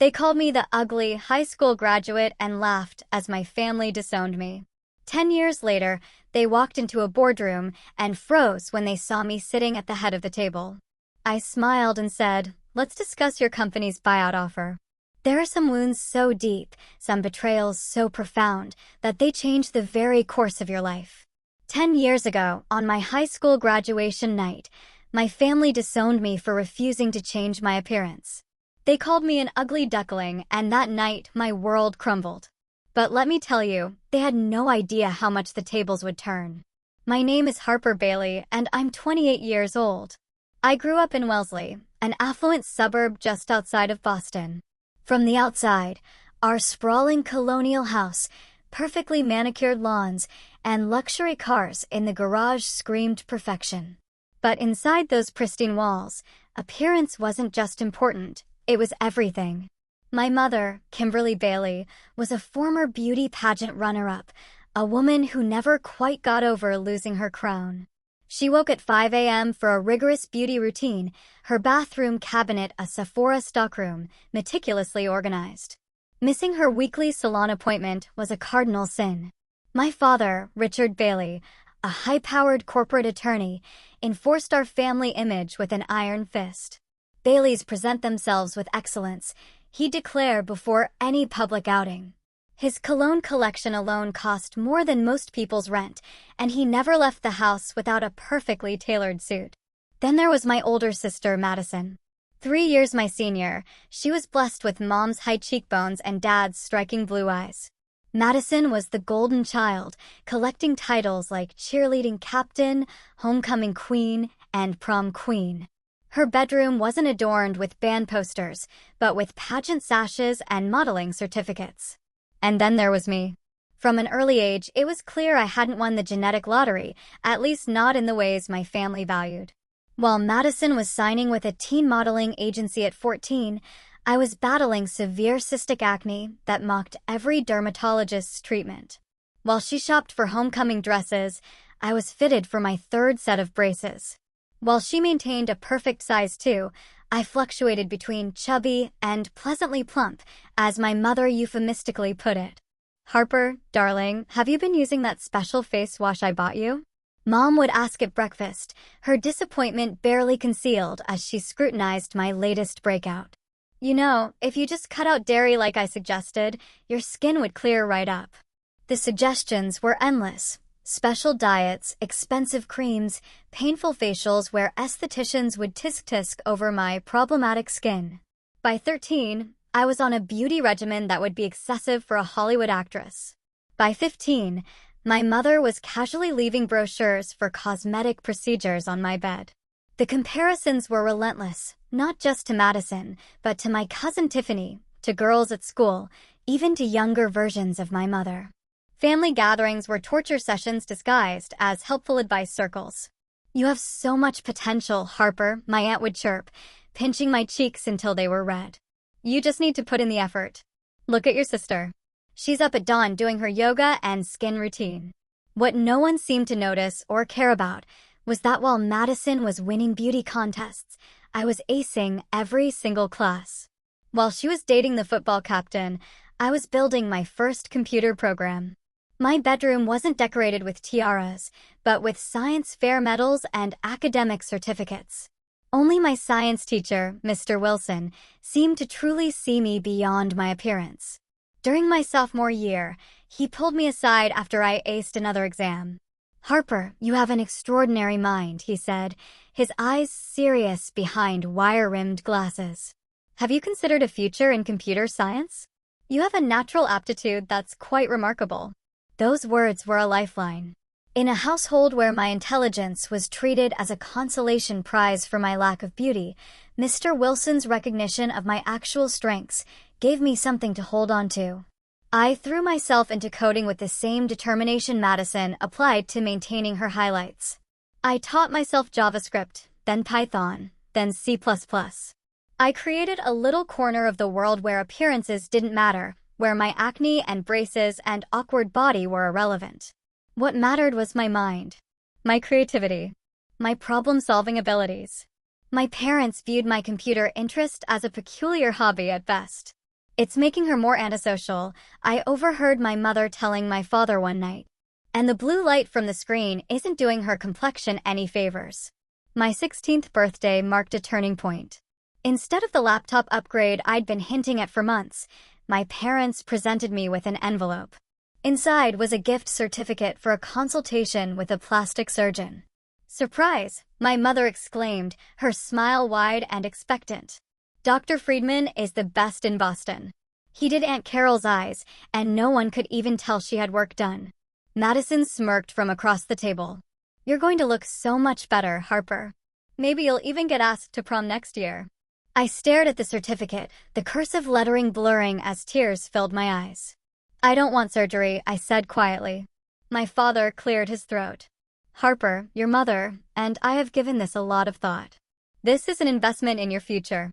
They called me the ugly high school graduate and laughed as my family disowned me. 10 years later, they walked into a boardroom and froze when they saw me sitting at the head of the table. I smiled and said, "Let's discuss your company's buyout offer." There are some wounds so deep, some betrayals so profound, that they change the very course of your life. 10 years ago, on my high school graduation night, my family disowned me for refusing to change my appearance. They called me an ugly duckling, and that night my world crumbled. But let me tell you, they had no idea how much the tables would turn. My name is Harper Bailey, and I'm 28 years old. I grew up in Wellesley, an affluent suburb just outside of Boston. From the outside, our sprawling colonial house, perfectly manicured lawns, and luxury cars in the garage screamed perfection. But inside those pristine walls, appearance wasn't just important, it was everything. My mother, Kimberly Bailey, was a former beauty pageant runner-up, a woman who never quite got over losing her crown. She woke at 5 a.m. for a rigorous beauty routine, her bathroom cabinet a Sephora stockroom, meticulously organized. Missing her weekly salon appointment was a cardinal sin. My father, Richard Bailey, a high-powered corporate attorney, enforced our family image with an iron fist. Baileys present themselves with excellence, he declared before any public outing. His cologne collection alone cost more than most people's rent, and he never left the house without a perfectly tailored suit. Then there was my older sister, Madison. 3 years my senior, she was blessed with mom's high cheekbones and dad's striking blue eyes. Madison was the golden child, collecting titles like cheerleading captain, homecoming queen, and prom queen. Her bedroom wasn't adorned with band posters, but with pageant sashes and modeling certificates. And then there was me. From an early age, it was clear I hadn't won the genetic lottery, at least not in the ways my family valued. While Madison was signing with a teen modeling agency at 14, I was battling severe cystic acne that mocked every dermatologist's treatment. While she shopped for homecoming dresses, I was fitted for my third set of braces. While she maintained a perfect size too, I fluctuated between chubby and pleasantly plump, as my mother euphemistically put it. "Harper, darling, have you been using that special face wash I bought you?" Mom would ask at breakfast, her disappointment barely concealed as she scrutinized my latest breakout. "You know, if you just cut out dairy like I suggested, your skin would clear right up." The suggestions were endless. Special diets, expensive creams, painful facials where estheticians would tisk-tisk over my problematic skin. By 13, I was on a beauty regimen that would be excessive for a Hollywood actress. By 15, my mother was casually leaving brochures for cosmetic procedures on my bed. The comparisons were relentless, not just to Madison, but to my cousin Tiffany, to girls at school, even to younger versions of my mother. Family gatherings were torture sessions disguised as helpful advice circles. "You have so much potential, Harper," my aunt would chirp, pinching my cheeks until they were red. "You just need to put in the effort. Look at your sister. She's up at dawn doing her yoga and skin routine." What no one seemed to notice or care about was that while Madison was winning beauty contests, I was acing every single class. While she was dating the football captain, I was building my first computer program. My bedroom wasn't decorated with tiaras, but with science fair medals and academic certificates. Only my science teacher, Mr. Wilson, seemed to truly see me beyond my appearance. During my sophomore year, he pulled me aside after I aced another exam. "Harper, you have an extraordinary mind," he said, his eyes serious behind wire-rimmed glasses. "Have you considered a future in computer science? You have a natural aptitude that's quite remarkable." Those words were a lifeline. In a household where my intelligence was treated as a consolation prize for my lack of beauty, Mr. Wilson's recognition of my actual strengths gave me something to hold on to. I threw myself into coding with the same determination Madison applied to maintaining her highlights. I taught myself JavaScript, then Python, then C++. I created a little corner of the world where appearances didn't matter, where my acne and braces and awkward body were irrelevant. What mattered was my mind, my creativity, my problem-solving abilities. My parents viewed my computer interest as a peculiar hobby at best. It's making her more antisocial, I overheard my mother telling my father one night. And the blue light from the screen isn't doing her complexion any favors. My 16th birthday marked a turning point. Instead of the laptop upgrade I'd been hinting at for months, my parents presented me with an envelope. Inside was a gift certificate for a consultation with a plastic surgeon. "Surprise!" my mother exclaimed, her smile wide and expectant. "Dr. Friedman is the best in Boston." He did Aunt Carol's eyes, and no one could even tell she had work done. Madison smirked from across the table. "You're going to look so much better, Harper. Maybe you'll even get asked to prom next year." I stared at the certificate, the cursive lettering blurring as tears filled my eyes. "I don't want surgery," I said quietly. My father cleared his throat. "Harper, your mother, and I have given this a lot of thought. This is an investment in your future.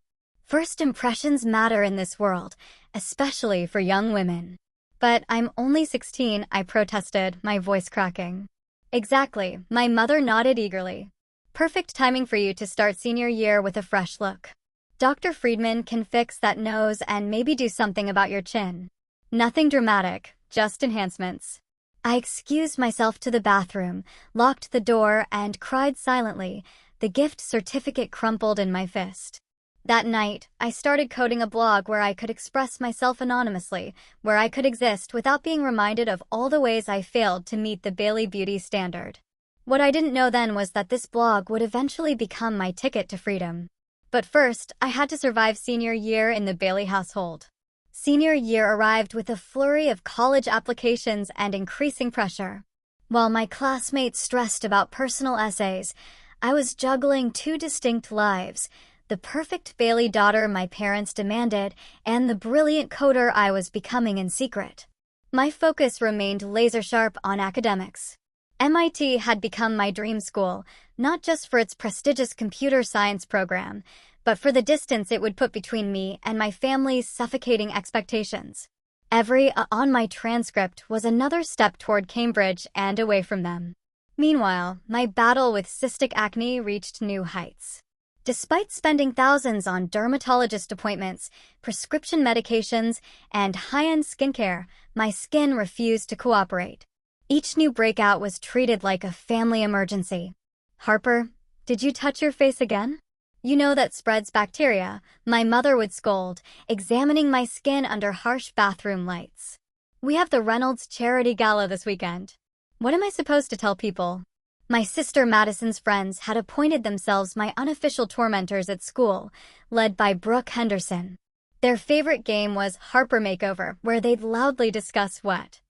First impressions matter in this world, especially for young women." "But I'm only 16, I protested, my voice cracking. "Exactly," my mother nodded eagerly. "Perfect timing for you to start senior year with a fresh look. Dr. Friedman can fix that nose and maybe do something about your chin. Nothing dramatic, just enhancements." I excused myself to the bathroom, locked the door, and cried silently, the gift certificate crumpled in my fist. That night, I started coding a blog where I could express myself anonymously, where I could exist without being reminded of all the ways I failed to meet the Bailey beauty standard. What I didn't know then was that this blog would eventually become my ticket to freedom. But first, I had to survive senior year in the Bailey household. Senior year arrived with a flurry of college applications and increasing pressure. While my classmates stressed about personal essays, I was juggling two distinct lives: the perfect Bailey daughter my parents demanded, and the brilliant coder I was becoming in secret. My focus remained laser-sharp on academics. MIT had become my dream school, not just for its prestigious computer science program, but for the distance it would put between me and my family's suffocating expectations. Every A on my transcript was another step toward Cambridge and away from them. Meanwhile, my battle with cystic acne reached new heights. Despite spending thousands on dermatologist appointments, prescription medications, and high-end skincare, my skin refused to cooperate. Each new breakout was treated like a family emergency. "Harper, did you touch your face again? You know that spreads bacteria," my mother would scold, examining my skin under harsh bathroom lights. "We have the Reynolds Charity Gala this weekend." What am I supposed to tell people? My sister Madison's friends had appointed themselves my unofficial tormentors at school, led by Brooke Henderson. Their favorite game was Harper Makeover, where they'd loudly discuss what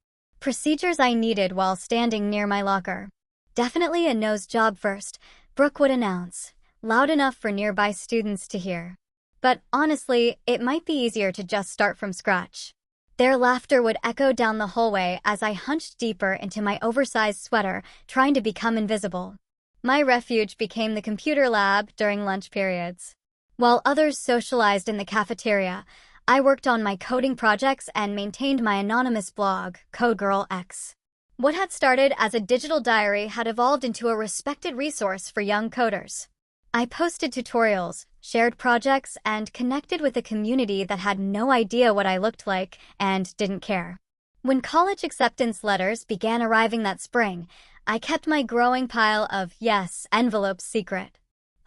procedures I needed while standing near my locker. "Definitely a nose job first," Brooke would announce, loud enough for nearby students to hear. But honestly, it might be easier to just start from scratch. Their laughter would echo down the hallway as I hunched deeper into my oversized sweater, trying to become invisible. My refuge became the computer lab during lunch periods. While others socialized in the cafeteria, I worked on my coding projects and maintained my anonymous blog, CodeGirlX. What had started as a digital diary had evolved into a respected resource for young coders. I posted tutorials, shared projects, and connected with a community that had no idea what I looked like and didn't care. When college acceptance letters began arriving that spring, I kept my growing pile of yes envelopes secret.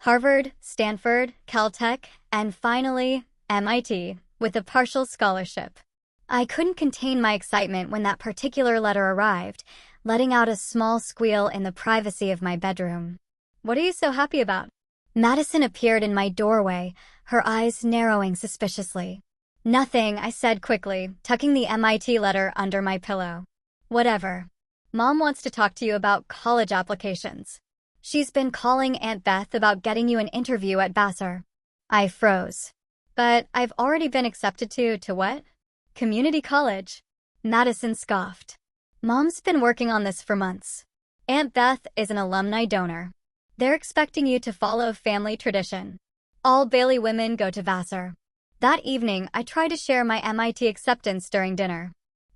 Harvard, Stanford, Caltech, and finally, MIT, with a partial scholarship. I couldn't contain my excitement when that particular letter arrived, letting out a small squeal in the privacy of my bedroom. "What are you so happy about?" Madison appeared in my doorway, her eyes narrowing suspiciously. "Nothing," I said quickly, tucking the MIT letter under my pillow. "Whatever. Mom wants to talk to you about college applications. She's been calling Aunt Beth about getting you an interview at Vassar." I froze. "But I've already been accepted to what? Community college." Madison scoffed. "Mom's been working on this for months. Aunt Beth is an alumni donor. They're expecting you to follow family tradition. All Bailey women go to Vassar." That evening, I tried to share my MIT acceptance during dinner.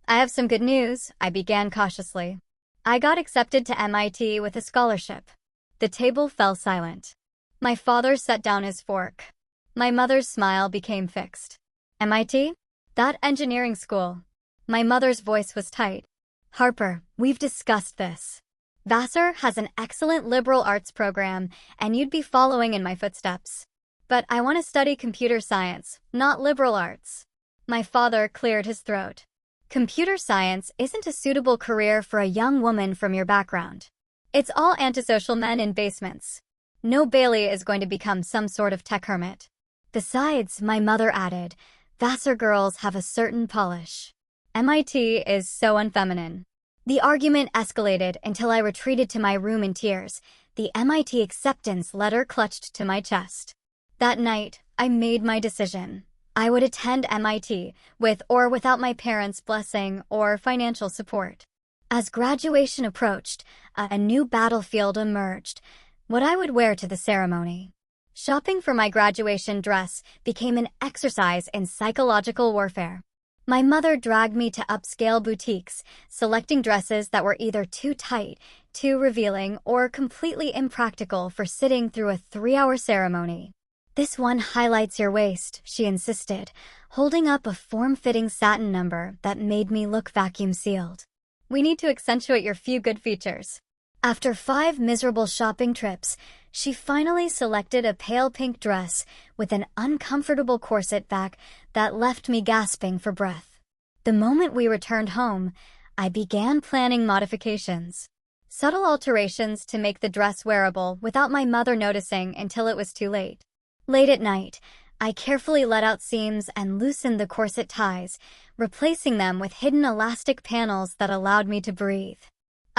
"I have some good news," I began cautiously. "I got accepted to MIT with a scholarship." The table fell silent. My father set down his fork. My mother's smile became fixed. "MIT? That engineering school. My mother's voice was tight. Harper, we've discussed this. Vassar has an excellent liberal arts program, and you'd be following in my footsteps. But I want to study computer science, not liberal arts. My father cleared his throat. Computer science isn't a suitable career for a young woman from your background. It's all antisocial men in basements. No Bailey is going to become some sort of tech hermit. Besides, my mother added, Vassar girls have a certain polish. MIT is so unfeminine. The argument escalated until I retreated to my room in tears, the MIT acceptance letter clutched to my chest. That night, I made my decision. I would attend MIT, with or without my parents' blessing or financial support. As graduation approached, a new battlefield emerged, what I would wear to the ceremony. Shopping for my graduation dress became an exercise in psychological warfare. My mother dragged me to upscale boutiques, selecting dresses that were either too tight, too revealing, or completely impractical for sitting through a 3-hour ceremony. This one highlights your waist, she insisted, holding up a form-fitting satin number that made me look vacuum-sealed. We need to accentuate your few good features. After 5 miserable shopping trips, she finally selected a pale pink dress with an uncomfortable corset back that left me gasping for breath. The moment we returned home, I began planning modifications. Subtle alterations to make the dress wearable without my mother noticing until it was too late. Late at night, I carefully let out seams and loosened the corset ties, replacing them with hidden elastic panels that allowed me to breathe.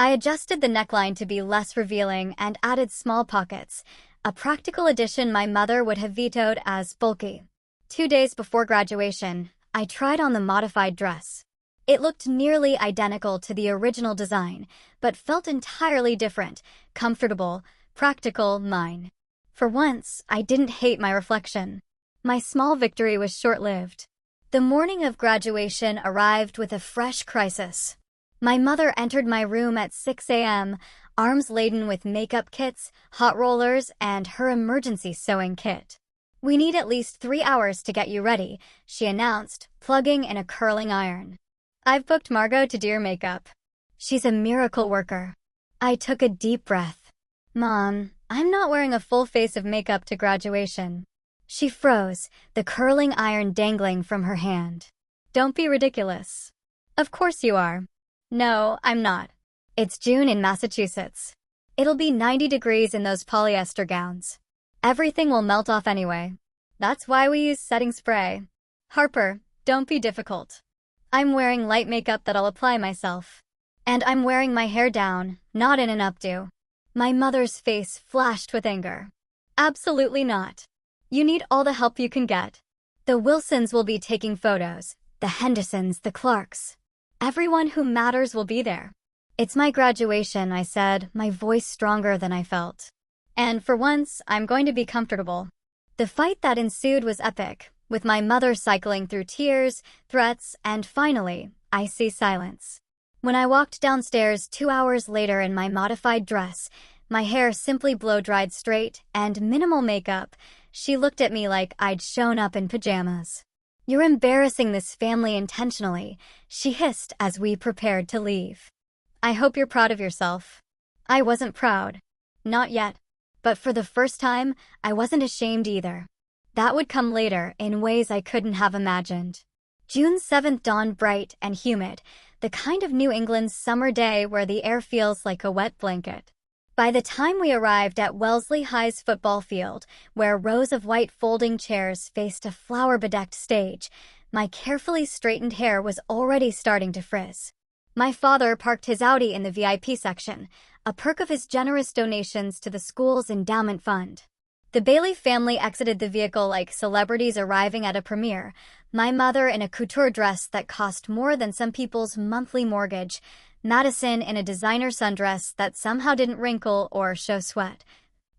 I adjusted the neckline to be less revealing and added small pockets, a practical addition my mother would have vetoed as bulky. 2 days before graduation, I tried on the modified dress. It looked nearly identical to the original design, but felt entirely different, comfortable, practical, mine. For once, I didn't hate my reflection. My small victory was short-lived. The morning of graduation arrived with a fresh crisis. My mother entered my room at 6 a.m., arms laden with makeup kits, hot rollers, and her emergency sewing kit. We need at least 3 hours to get you ready, she announced, plugging in a curling iron. I've booked Margot to do your makeup. She's a miracle worker. I took a deep breath. Mom, I'm not wearing a full face of makeup to graduation. She froze, the curling iron dangling from her hand. Don't be ridiculous. Of course you are. No, I'm not. It's June in Massachusetts. It'll be 90 degrees in those polyester gowns. Everything will melt off anyway. That's why we use setting spray. Harper, don't be difficult. I'm wearing light makeup that I'll apply myself. And I'm wearing my hair down, not in an updo. My mother's face flashed with anger. Absolutely not. You need all the help you can get. The Wilsons will be taking photos, the Hendersons, the Clarks. Everyone who matters will be there. It's my graduation, I said, my voice stronger than I felt. And for once, I'm going to be comfortable. The fight that ensued was epic, with my mother cycling through tears, threats, and finally, icy silence. When I walked downstairs 2 hours later in my modified dress, my hair simply blow-dried straight and minimal makeup, she looked at me like I'd shown up in pajamas. You're embarrassing this family intentionally, she hissed as we prepared to leave. I hope you're proud of yourself. I wasn't proud. Not yet. But for the first time, I wasn't ashamed either. That would come later in ways I couldn't have imagined. June 7th dawned bright and humid, the kind of New England summer day where the air feels like a wet blanket. By the time we arrived at Wellesley High's football field, where rows of white folding chairs faced a flower-bedecked stage, my carefully straightened hair was already starting to frizz. My father parked his Audi in the VIP section, a perk of his generous donations to the school's endowment fund. The Bailey family exited the vehicle like celebrities arriving at a premiere, my mother in a couture dress that cost more than some people's monthly mortgage, Madison in a designer sundress that somehow didn't wrinkle or show sweat,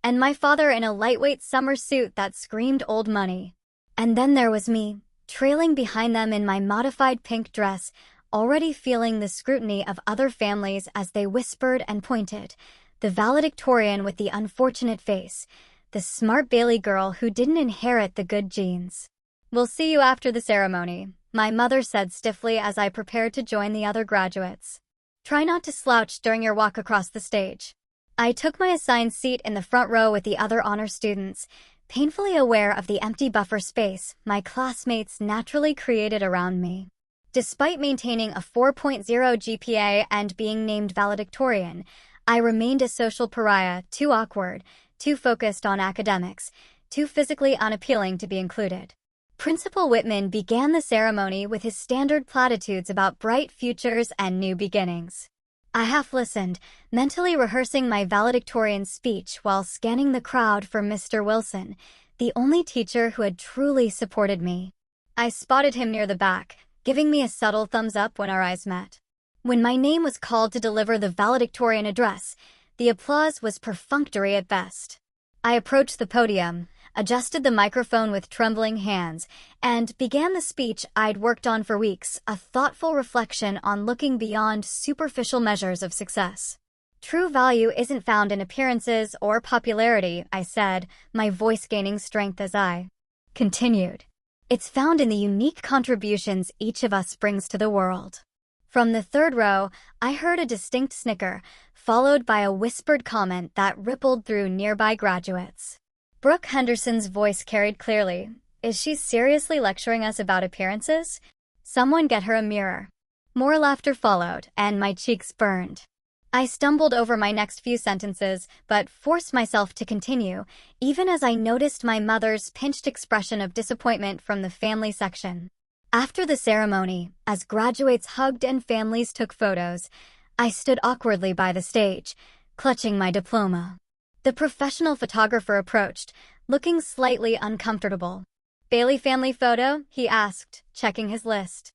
and my father in a lightweight summer suit that screamed old money. And then there was me, trailing behind them in my modified pink dress, already feeling the scrutiny of other families as they whispered and pointed, the valedictorian with the unfortunate face, the smart Bailey girl who didn't inherit the good genes. We'll see you after the ceremony, my mother said stiffly as I prepared to join the other graduates. Try not to slouch during your walk across the stage. I took my assigned seat in the front row with the other honor students, painfully aware of the empty buffer space my classmates naturally created around me. Despite maintaining a 4.0 GPA and being named valedictorian, I remained a social pariah, too awkward, too focused on academics, too physically unappealing to be included. Principal Whitman began the ceremony with his standard platitudes about bright futures and new beginnings. I half listened, mentally rehearsing my valedictorian speech while scanning the crowd for Mr. Wilson, the only teacher who had truly supported me. I spotted him near the back, giving me a subtle thumbs up when our eyes met. When my name was called to deliver the valedictorian address, the applause was perfunctory at best. I approached the podium, adjusted the microphone with trembling hands, and began the speech I'd worked on for weeks, a thoughtful reflection on looking beyond superficial measures of success. True value isn't found in appearances or popularity, I said, my voice gaining strength as I continued. It's found in the unique contributions each of us brings to the world. From the third row, I heard a distinct snicker, followed by a whispered comment that rippled through nearby graduates. Brooke Henderson's voice carried clearly. Is she seriously lecturing us about appearances? Someone get her a mirror. More laughter followed, and my cheeks burned. I stumbled over my next few sentences, but forced myself to continue, even as I noticed my mother's pinched expression of disappointment from the family section. After the ceremony, as graduates hugged and families took photos, I stood awkwardly by the stage, clutching my diploma. The professional photographer approached, looking slightly uncomfortable. "Bailey family photo?" he asked, checking his list.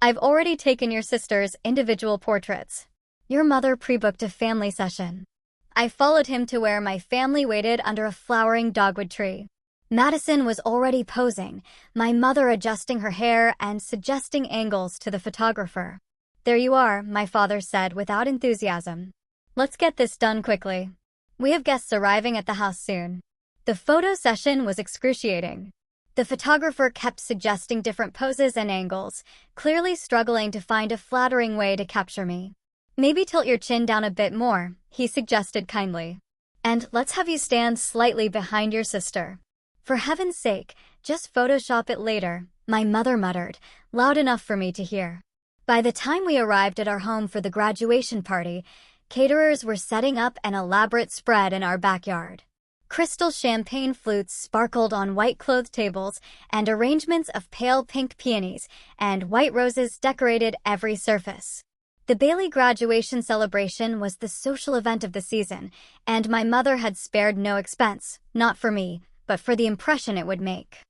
"I've already taken your sister's individual portraits. Your mother pre-booked a family session." I followed him to where my family waited under a flowering dogwood tree. Madison was already posing, my mother adjusting her hair and suggesting angles to the photographer. "There you are," my father said without enthusiasm. "Let's get this done quickly. We have guests arriving at the house soon." The photo session was excruciating. The photographer kept suggesting different poses and angles, clearly struggling to find a flattering way to capture me. "Maybe tilt your chin down a bit more," he suggested kindly. "And let's have you stand slightly behind your sister." "For heaven's sake, just Photoshop it later," my mother muttered, loud enough for me to hear. By the time we arrived at our home for the graduation party, caterers were setting up an elaborate spread in our backyard. Crystal champagne flutes sparkled on white-clothed tables, and arrangements of pale pink peonies and white roses decorated every surface. The Bailey graduation celebration was the social event of the season, and my mother had spared no expense, not for me, but for the impression it would make.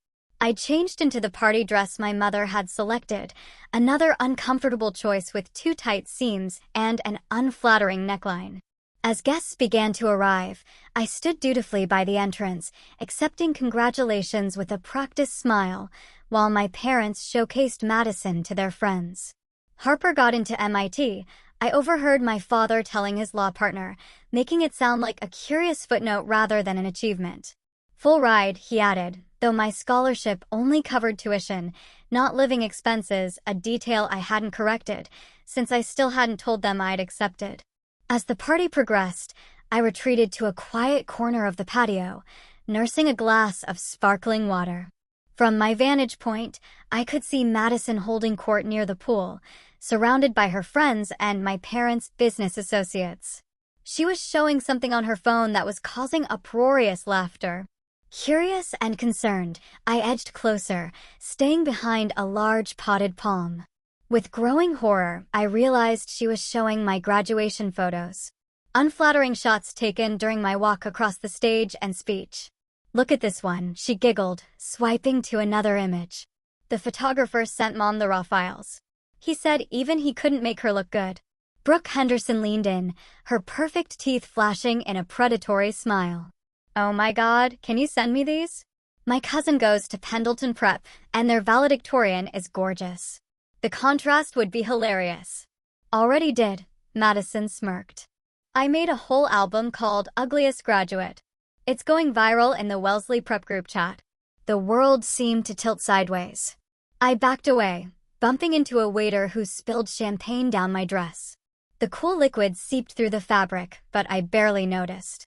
I changed into the party dress my mother had selected, another uncomfortable choice with too tight seams and an unflattering neckline. As guests began to arrive, I stood dutifully by the entrance, accepting congratulations with a practiced smile, while my parents showcased Madison to their friends. Harper got into MIT, I overheard my father telling his law partner, making it sound like a curious footnote rather than an achievement. "Full ride," he added, though my scholarship only covered tuition, not living expenses, a detail I hadn't corrected, since I still hadn't told them I'd accepted. As the party progressed, I retreated to a quiet corner of the patio, nursing a glass of sparkling water. From my vantage point, I could see Madison holding court near the pool, surrounded by her friends and my parents' business associates. She was showing something on her phone that was causing uproarious laughter. Curious and concerned, I edged closer, staying behind a large potted palm. With growing horror, I realized she was showing my graduation photos. Unflattering shots taken during my walk across the stage and speech. "Look at this one," she giggled, swiping to another image. "The photographer sent Mom the raw files. He said even he couldn't make her look good." Brooke Henderson leaned in, her perfect teeth flashing in a predatory smile. "Oh my God, can you send me these? My cousin goes to Pendleton Prep, and their valedictorian is gorgeous. The contrast would be hilarious." "Already did," Madison smirked. "I made a whole album called Ugliest Graduate. It's going viral in the Wellesley Prep group chat." The world seemed to tilt sideways. I backed away, bumping into a waiter who spilled champagne down my dress. The cool liquid seeped through the fabric, but I barely noticed.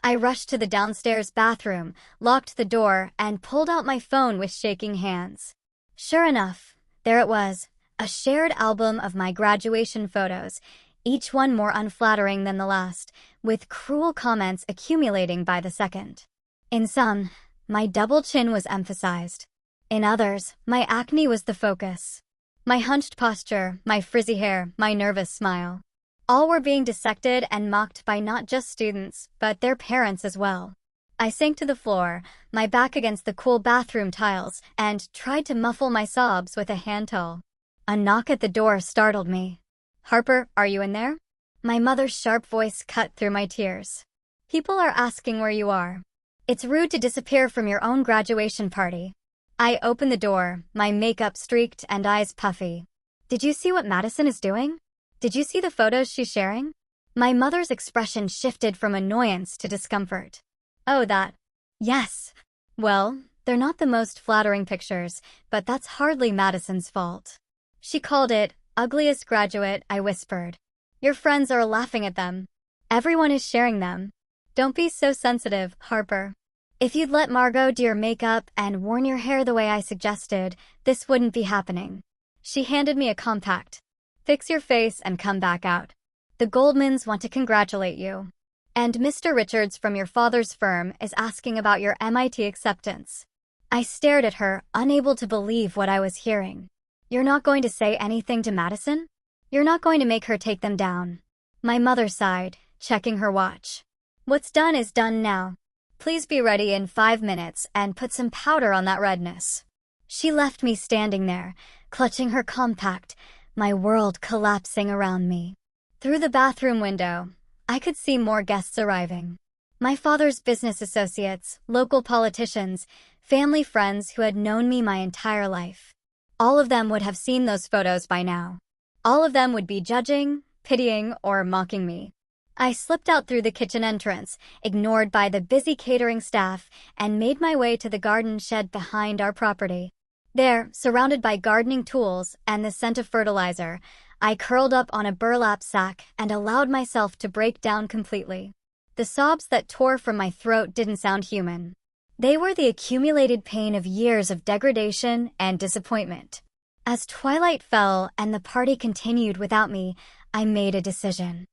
I rushed to the downstairs bathroom, locked the door, and pulled out my phone with shaking hands. Sure enough, there it was, a shared album of my graduation photos, each one more unflattering than the last, with cruel comments accumulating by the second. In some, my double chin was emphasized. In others, my acne was the focus. My hunched posture, my frizzy hair, my nervous smile. All were being dissected and mocked by not just students, but their parents as well. I sank to the floor, my back against the cool bathroom tiles, and tried to muffle my sobs with a hand towel. A knock at the door startled me. "Harper, are you in there?" My mother's sharp voice cut through my tears. "People are asking where you are. It's rude to disappear from your own graduation party." I opened the door, my makeup streaked and eyes puffy. "Did you see what Madison is doing? Did you see the photos she's sharing?" My mother's expression shifted from annoyance to discomfort. "Oh, that. Yes. Well, they're not the most flattering pictures, but that's hardly Madison's fault." "She called it, ugliest graduate," I whispered. "Your friends are laughing at them. Everyone is sharing them. Don't be so sensitive, Harper. If you'd let Margot do your makeup and worn your hair the way I suggested, this wouldn't be happening." She handed me a compact. "Fix your face and come back out. The Goldmans want to congratulate you. And Mr. Richards from your father's firm is asking about your MIT acceptance." I stared at her, unable to believe what I was hearing. "You're not going to say anything to Madison? You're not going to make her take them down?" My mother sighed, checking her watch. "What's done is done now. Please be ready in 5 minutes and put some powder on that redness." She left me standing there, clutching her compact, my world collapsing around me. Through the bathroom window, I could see more guests arriving. My father's business associates, local politicians, family friends who had known me my entire life. All of them would have seen those photos by now. All of them would be judging, pitying, or mocking me. I slipped out through the kitchen entrance, ignored by the busy catering staff, and made my way to the garden shed behind our property. There, surrounded by gardening tools and the scent of fertilizer, I curled up on a burlap sack and allowed myself to break down completely. The sobs that tore from my throat didn't sound human. They were the accumulated pain of years of degradation and disappointment. As twilight fell and the party continued without me, I made a decision.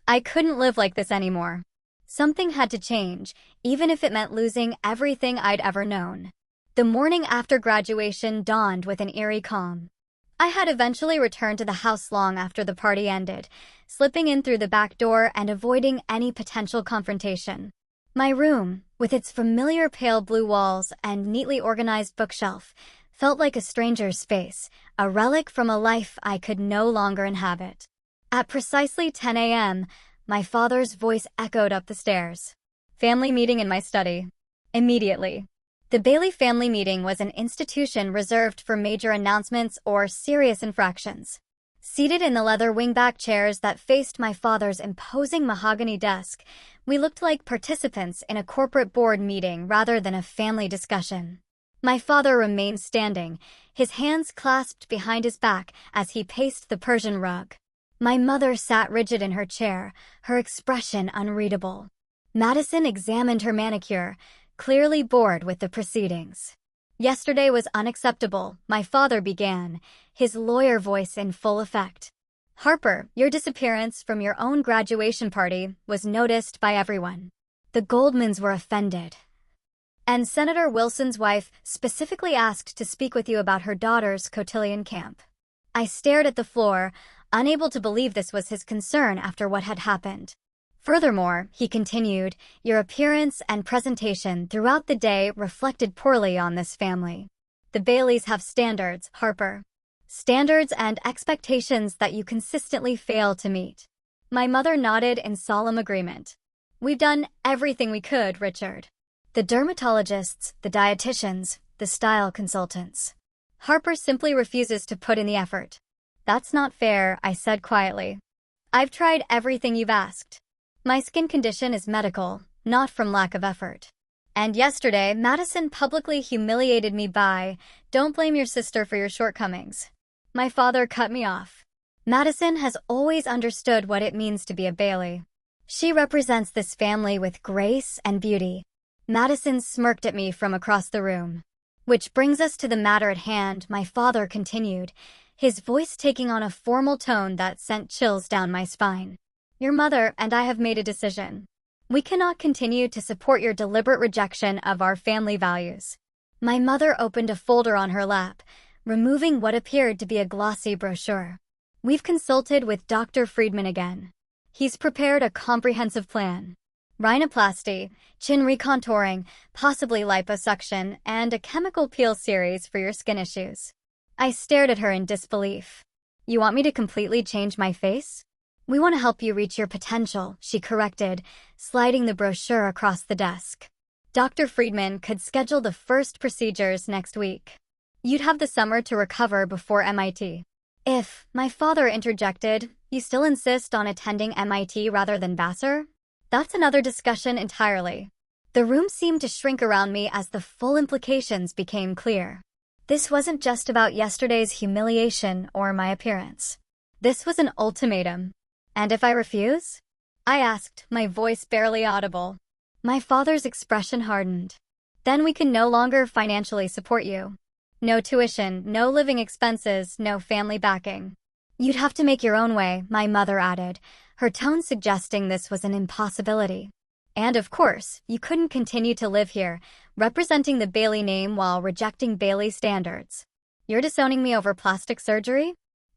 I couldn't live like this anymore. Something had to change, even if it meant losing everything I'd ever known. The morning after graduation dawned with an eerie calm. I had eventually returned to the house long after the party ended, slipping in through the back door and avoiding any potential confrontation. My room, with its familiar pale blue walls and neatly organized bookshelf, felt like a stranger's space, a relic from a life I could no longer inhabit. At precisely 10 a.m., my father's voice echoed up the stairs. "Family meeting in my study." Immediately. The Bailey family meeting was an institution reserved for major announcements or serious infractions. Seated in the leather wingback chairs that faced my father's imposing mahogany desk, we looked like participants in a corporate board meeting rather than a family discussion. My father remained standing, his hands clasped behind his back as he paced the Persian rug. My mother sat rigid in her chair, her expression unreadable. Madison examined her manicure, clearly bored with the proceedings. "Yesterday was unacceptable," my father began, his lawyer voice in full effect. "Harper, your disappearance from your own graduation party was noticed by everyone. The Goldmans were offended. And Senator Wilson's wife specifically asked to speak with you about her daughter's cotillion camp." I stared at the floor, unable to believe this was his concern after what had happened. "Furthermore," he continued, "your appearance and presentation throughout the day reflected poorly on this family. The Baileys have standards, Harper. Standards and expectations that you consistently fail to meet." My mother nodded in solemn agreement. "We've done everything we could, Richard. The dermatologists, the dietitians, the style consultants. Harper simply refuses to put in the effort." "That's not fair," I said quietly. "I've tried everything you've asked. My skin condition is medical, not from lack of effort. And yesterday, Madison publicly humiliated me by, 'Don't blame your sister for your shortcomings.' My father cut me off. Madison has always understood what it means to be a Bailey. She represents this family with grace and beauty. Madison smirked at me from across the room. Which brings us to the matter at hand, my father continued, his voice taking on a formal tone that sent chills down my spine. Your mother and I have made a decision. We cannot continue to support your deliberate rejection of our family values. My mother opened a folder on her lap, removing what appeared to be a glossy brochure. We've consulted with Dr. Friedman again. He's prepared a comprehensive plan. Rhinoplasty, chin recontouring, possibly liposuction, and a chemical peel series for your skin issues. I stared at her in disbelief. You want me to completely change my face? We want to help you reach your potential, she corrected, sliding the brochure across the desk. Dr. Friedman could schedule the first procedures next week. You'd have the summer to recover before MIT. If, my father interjected, you still insist on attending MIT rather than Vassar? That's another discussion entirely. The room seemed to shrink around me as the full implications became clear. This wasn't just about yesterday's humiliation or my appearance. This was an ultimatum. And if I refuse? I asked, my voice barely audible. My father's expression hardened. Then we can no longer financially support you. No tuition, no living expenses, no family backing. You'd have to make your own way, my mother added, her tone suggesting this was an impossibility. And of course, you couldn't continue to live here, representing the Bailey name while rejecting Bailey standards. You're disowning me over plastic surgery?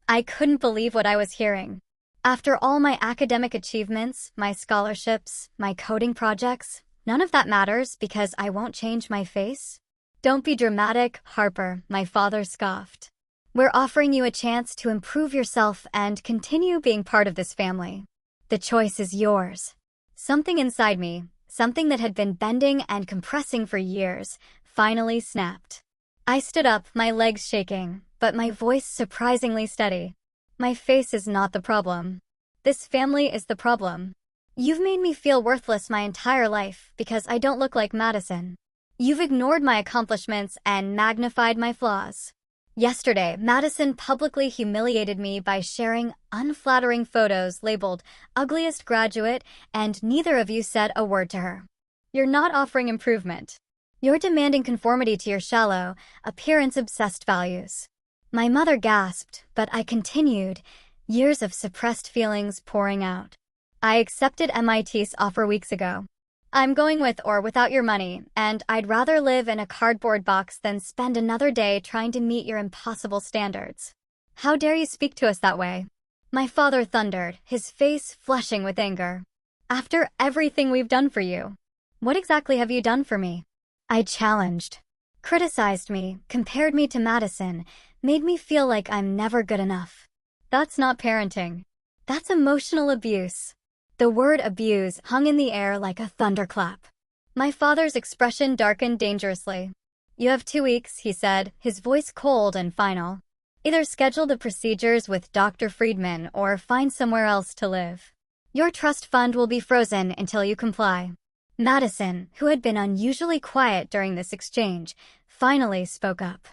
I couldn't believe what I was hearing. After all my academic achievements, my scholarships, my coding projects, none of that matters because I won't change my face? Don't be dramatic, Harper, my father scoffed. We're offering you a chance to improve yourself and continue being part of this family. The choice is yours. Something inside me, something that had been bending and compressing for years, finally snapped. I stood up, my legs shaking, but my voice surprisingly steady. My face is not the problem. This family is the problem. You've made me feel worthless my entire life because I don't look like Madison. You've ignored my accomplishments and magnified my flaws. Yesterday, Madison publicly humiliated me by sharing unflattering photos labeled ugliest graduate, and neither of you said a word to her. You're not offering improvement. You're demanding conformity to your shallow, appearance-obsessed values. My mother gasped, but I continued, years of suppressed feelings pouring out. I accepted MIT's offer weeks ago. I'm going with or without your money, and I'd rather live in a cardboard box than spend another day trying to meet your impossible standards. How dare you speak to us that way? My father thundered, his face flushing with anger. After everything we've done for you, what exactly have you done for me? I challenged. Criticized me, compared me to Madison, made me feel like I'm never good enough. That's not parenting. That's emotional abuse. The word abuse hung in the air like a thunderclap. My father's expression darkened dangerously. You have 2 weeks, he said, his voice cold and final. Either schedule the procedures with Dr. Friedman or find somewhere else to live. Your trust fund will be frozen until you comply. Madison, who had been unusually quiet during this exchange, finally spoke up.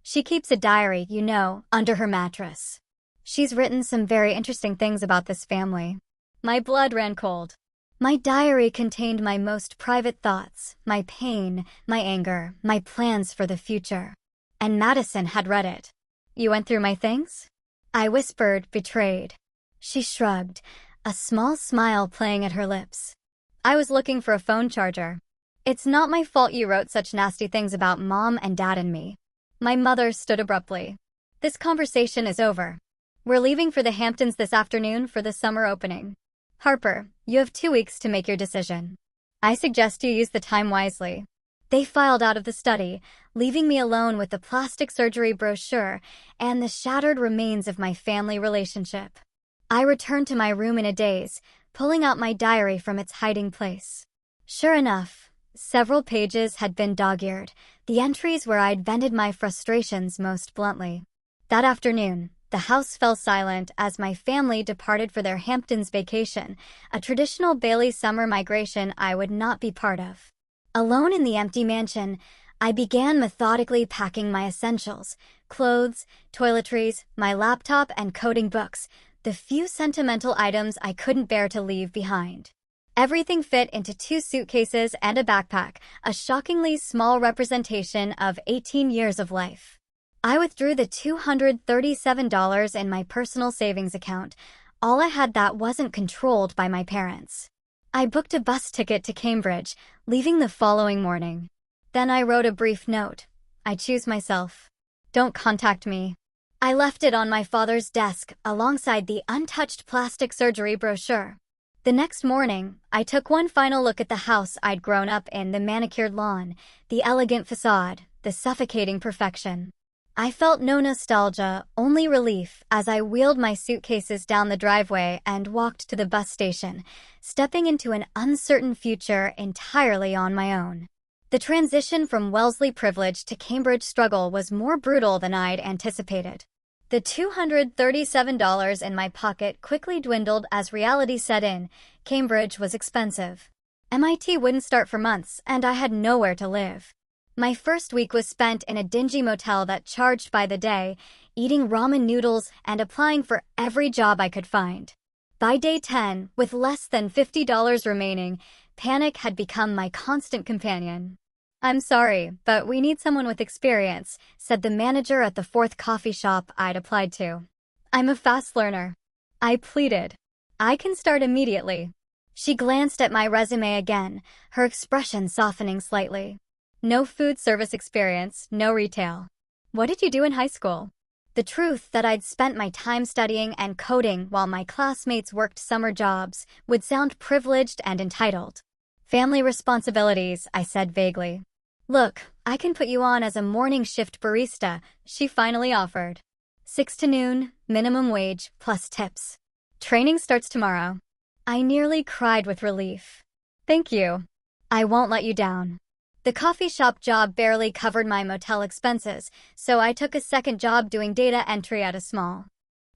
She keeps a diary, you know, under her mattress. She's written some very interesting things about this family. My blood ran cold. My diary contained my most private thoughts, my pain, my anger, my plans for the future. And Madison had read it. You went through my things? I whispered, betrayed. She shrugged, a small smile playing at her lips. I was looking for a phone charger. It's not my fault you wrote such nasty things about Mom and Dad and me. My mother stood abruptly. This conversation is over. We're leaving for the Hamptons this afternoon for the summer opening. Harper, you have 2 weeks to make your decision. I suggest you use the time wisely. They filed out of the study, leaving me alone with the plastic surgery brochure and the shattered remains of my family relationship. I returned to my room in a daze, pulling out my diary from its hiding place. Sure enough, several pages had been dog-eared, the entries where I'd vented my frustrations most bluntly. That afternoon, the house fell silent as my family departed for their Hamptons vacation, a traditional Bailey summer migration I would not be part of. Alone in the empty mansion, I began methodically packing my essentials, Clothes, toiletries, my laptop, and coding books, the few sentimental items I couldn't bear to leave behind. Everything fit into 2 suitcases and a backpack, a shockingly small representation of 18 years of life. I withdrew the $237 in my personal savings account, all I had that wasn't controlled by my parents. I booked a bus ticket to Cambridge, leaving the following morning. Then I wrote a brief note. I choose myself. Don't contact me. I left it on my father's desk alongside the untouched plastic surgery brochure. The next morning, I took one final look at the house I'd grown up in, the manicured lawn, the elegant facade, the suffocating perfection. I felt no nostalgia, only relief as I wheeled my suitcases down the driveway and walked to the bus station, stepping into an uncertain future entirely on my own. The transition from Wellesley privilege to Cambridge struggle was more brutal than I'd anticipated. The $237 in my pocket quickly dwindled as reality set in. Cambridge was expensive. MIT wouldn't start for months, and I had nowhere to live. My first week was spent in a dingy motel that charged by the day, eating ramen noodles and applying for every job I could find. By day 10, with less than $50 remaining, panic had become my constant companion. "I'm sorry, but we need someone with experience," said the manager at the 4th coffee shop I'd applied to. "I'm a fast learner." I pleaded. "I can start immediately." She glanced at my resume again, her expression softening slightly. "No food service experience, no retail. What did you do in high school?" The truth that I'd spent my time studying and coding while my classmates worked summer jobs would sound privileged and entitled. "Family responsibilities," I said vaguely. "Look, I can put you on as a morning shift barista," she finally offered. 6 to noon, minimum wage, plus tips. "Training starts tomorrow." I nearly cried with relief. "Thank you. I won't let you down." The coffee shop job barely covered my motel expenses, so I took a second job doing data entry at a small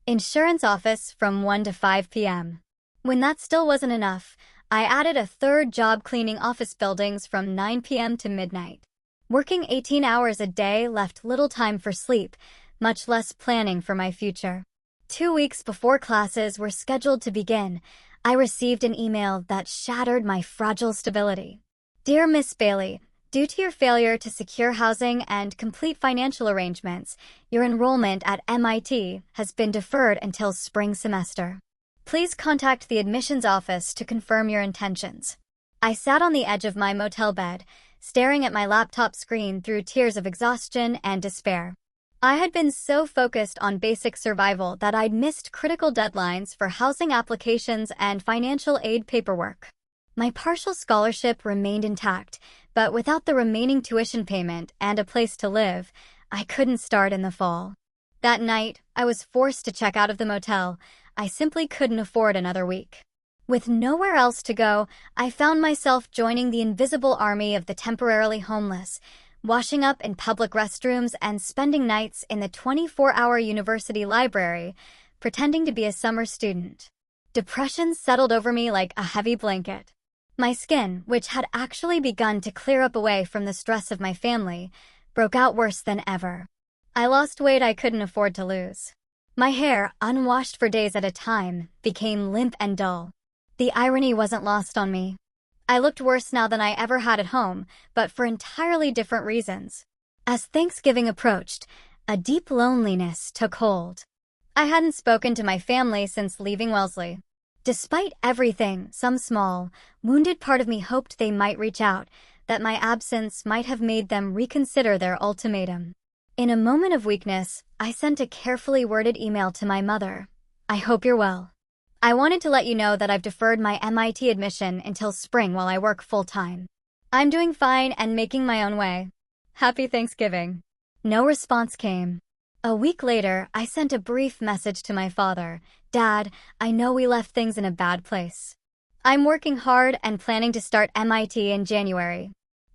insurance office from 1 to 5 p.m. When that still wasn't enough, I added a third job cleaning office buildings from 9 p.m. to midnight. Working 18 hours a day left little time for sleep, much less planning for my future. 2 weeks before classes were scheduled to begin, I received an email that shattered my fragile stability. "Dear Miss Bailey, due to your failure to secure housing and complete financial arrangements, your enrollment at MIT has been deferred until spring semester. Please contact the admissions office to confirm your intentions." I sat on the edge of my motel bed, staring at my laptop screen through tears of exhaustion and despair. I had been so focused on basic survival that I'd missed critical deadlines for housing applications and financial aid paperwork. My partial scholarship remained intact, but without the remaining tuition payment and a place to live, I couldn't start in the fall. That night, I was forced to check out of the motel. I simply couldn't afford another week. With nowhere else to go, I found myself joining the invisible army of the temporarily homeless, washing up in public restrooms and spending nights in the 24-hour university library, pretending to be a summer student. Depression settled over me like a heavy blanket. My skin, which had actually begun to clear up away from the stress of my family, broke out worse than ever. I lost weight I couldn't afford to lose. My hair, unwashed for days at a time, became limp and dull. The irony wasn't lost on me. I looked worse now than I ever had at home, but for entirely different reasons. As Thanksgiving approached, a deep loneliness took hold. I hadn't spoken to my family since leaving Wellesley. Despite everything, some small, wounded part of me hoped they might reach out, that my absence might have made them reconsider their ultimatum. In a moment of weakness, I sent a carefully worded email to my mother. "I hope you're well. I wanted to let you know that I've deferred my MIT admission until spring while I work full-time. I'm doing fine and making my own way. Happy Thanksgiving." No response came. A week later, I sent a brief message to my father. "Dad, I know we left things in a bad place. I'm working hard and planning to start MIT in January.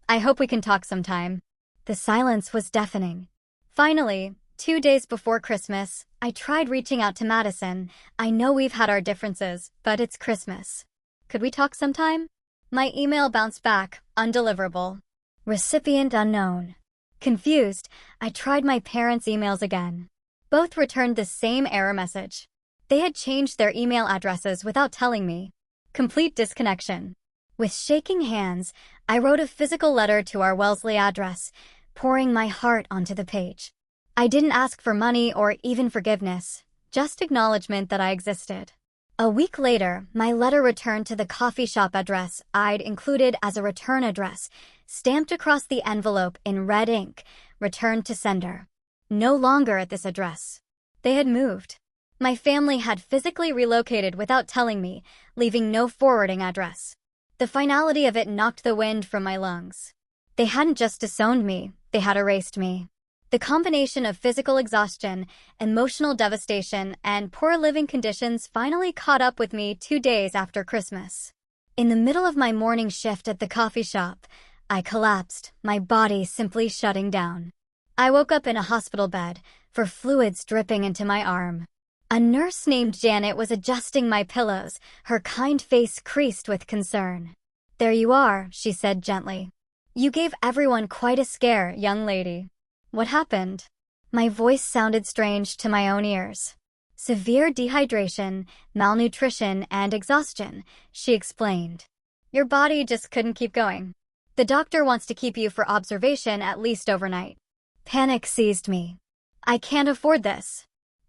I hope we can talk sometime." The silence was deafening. Finally, 2 days before Christmas, I tried reaching out to Madison. "I know we've had our differences, but it's Christmas. Could we talk sometime?" My email bounced back, undeliverable. Recipient unknown. Confused, I tried my parents' emails again. Both returned the same error message. They had changed their email addresses without telling me. Complete disconnection. With shaking hands, I wrote a physical letter to our Wellesley address, pouring my heart onto the page. I didn't ask for money or even forgiveness, just acknowledgement that I existed. A week later, my letter returned to the coffee shop address I'd included as a return address, stamped across the envelope in red ink, returned to sender. No longer at this address. They had moved. My family had physically relocated without telling me, leaving no forwarding address. The finality of it knocked the wind from my lungs. They hadn't just disowned me, they had erased me. The combination of physical exhaustion, emotional devastation, and poor living conditions finally caught up with me 2 days after Christmas. In the middle of my morning shift at the coffee shop, I collapsed, my body simply shutting down. I woke up in a hospital bed, for fluids dripping into my arm. A nurse named Janet was adjusting my pillows, her kind face creased with concern. "There you are," she said gently. "You gave everyone quite a scare, young lady." What happened? My voice sounded strange to my own ears. "Severe dehydration, malnutrition, and exhaustion," she explained. "Your body just couldn't keep going. The doctor wants to keep you for observation at least overnight." Panic seized me. I can't afford this.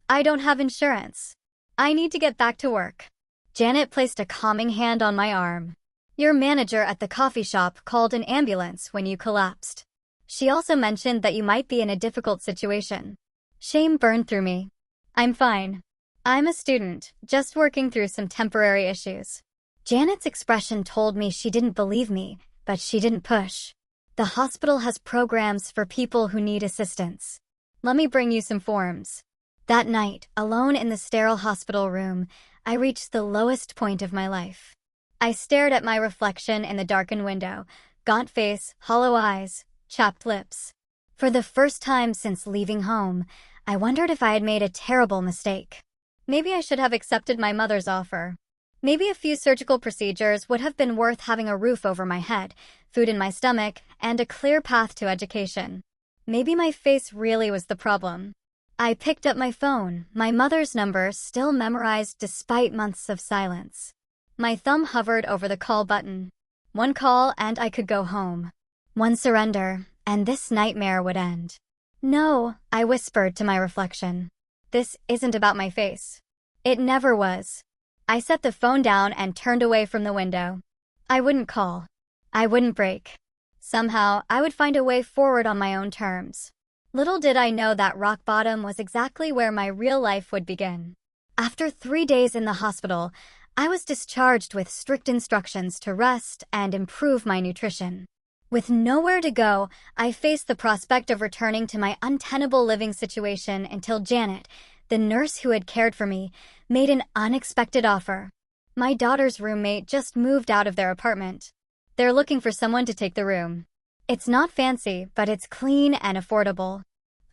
I don't have insurance. I need to get back to work. Janet placed a calming hand on my arm. "Your manager at the coffee shop called an ambulance when you collapsed. She also mentioned that you might be in a difficult situation." Shame burned through me. "I'm fine. I'm a student, just working through some temporary issues." Janet's expression told me she didn't believe me, but she didn't push. "The hospital has programs for people who need assistance. Let me bring you some forms." That night, alone in the sterile hospital room, I reached the lowest point of my life. I stared at my reflection in the darkened window, gaunt face, hollow eyes, chapped lips. For the first time since leaving home, I wondered if I had made a terrible mistake. Maybe I should have accepted my mother's offer. Maybe a few surgical procedures would have been worth having a roof over my head, food in my stomach, and a clear path to education. Maybe my face really was the problem. I picked up my phone, my mother's number still memorized despite months of silence. My thumb hovered over the call button. One call and I could go home. One surrender, and this nightmare would end. "No," I whispered to my reflection. "This isn't about my face. It never was." I set the phone down and turned away from the window. I wouldn't call. I wouldn't break. Somehow, I would find a way forward on my own terms. Little did I know that rock bottom was exactly where my real life would begin. After 3 days in the hospital, I was discharged with strict instructions to rest and improve my nutrition. With nowhere to go, I faced the prospect of returning to my untenable living situation until Janet, the nurse who had cared for me, made an unexpected offer. My daughter's roommate just moved out of their apartment. They're looking for someone to take the room. It's not fancy, but it's clean and affordable.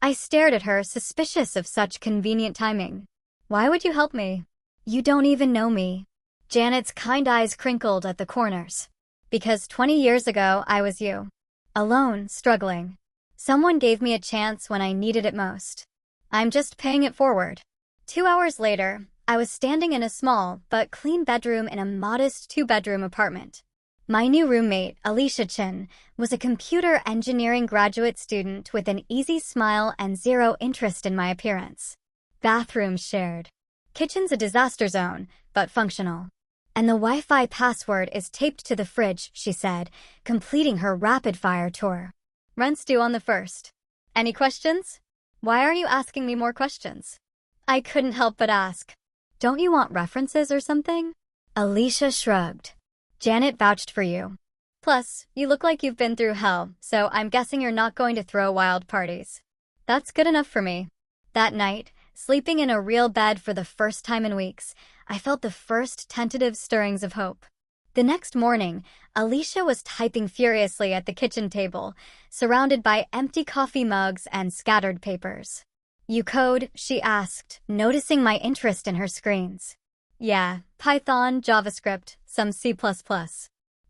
I stared at her, suspicious of such convenient timing. "Why would you help me? You don't even know me." Janet's kind eyes crinkled at the corners. "Because 20 years ago, I was you. Alone, struggling. Someone gave me a chance when I needed it most. I'm just paying it forward." 2 hours later, I was standing in a small but clean bedroom in a modest 2-bedroom apartment. My new roommate, Alicia Chin, was a computer engineering graduate student with an easy smile and zero interest in my appearance. Bathrooms shared. Kitchen's a disaster zone, but functional. "And the Wi-Fi password is taped to the fridge," she said, completing her rapid-fire tour. "Rent's due on the 1st. Any questions?" "Why are you asking me more questions?" I couldn't help but ask. "Don't you want references or something?" Alicia shrugged. "Janet vouched for you. Plus, you look like you've been through hell, so I'm guessing you're not going to throw wild parties." That's good enough for me. That night, sleeping in a real bed for the first time in weeks, I felt the first tentative stirrings of hope. The next morning, Alicia was typing furiously at the kitchen table, surrounded by empty coffee mugs and scattered papers. "You code?" she asked, noticing my interest in her screens. "Yeah, Python, JavaScript, some C++.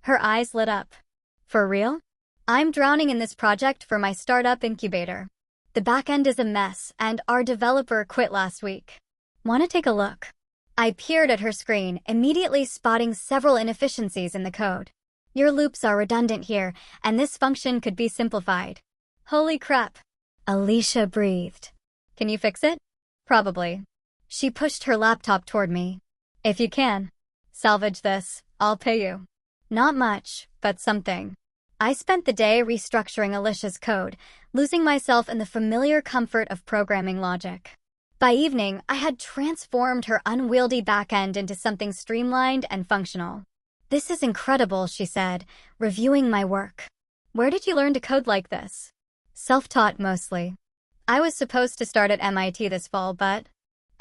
Her eyes lit up. "For real?" I'm drowning in this project for my startup incubator. The backend is a mess, and our developer quit last week. Want to take a look? I peered at her screen, immediately spotting several inefficiencies in the code. Your loops are redundant here, and this function could be simplified. Holy crap. Alicia breathed. Can you fix it? Probably. She pushed her laptop toward me. If you can. Salvage this. I'll pay you. Not much, but something. I spent the day restructuring Alicia's code, losing myself in the familiar comfort of programming logic. By evening, I had transformed her unwieldy backend into something streamlined and functional. This is incredible, she said, reviewing my work. Where did you learn to code like this? Self-taught mostly. I was supposed to start at MIT this fall, but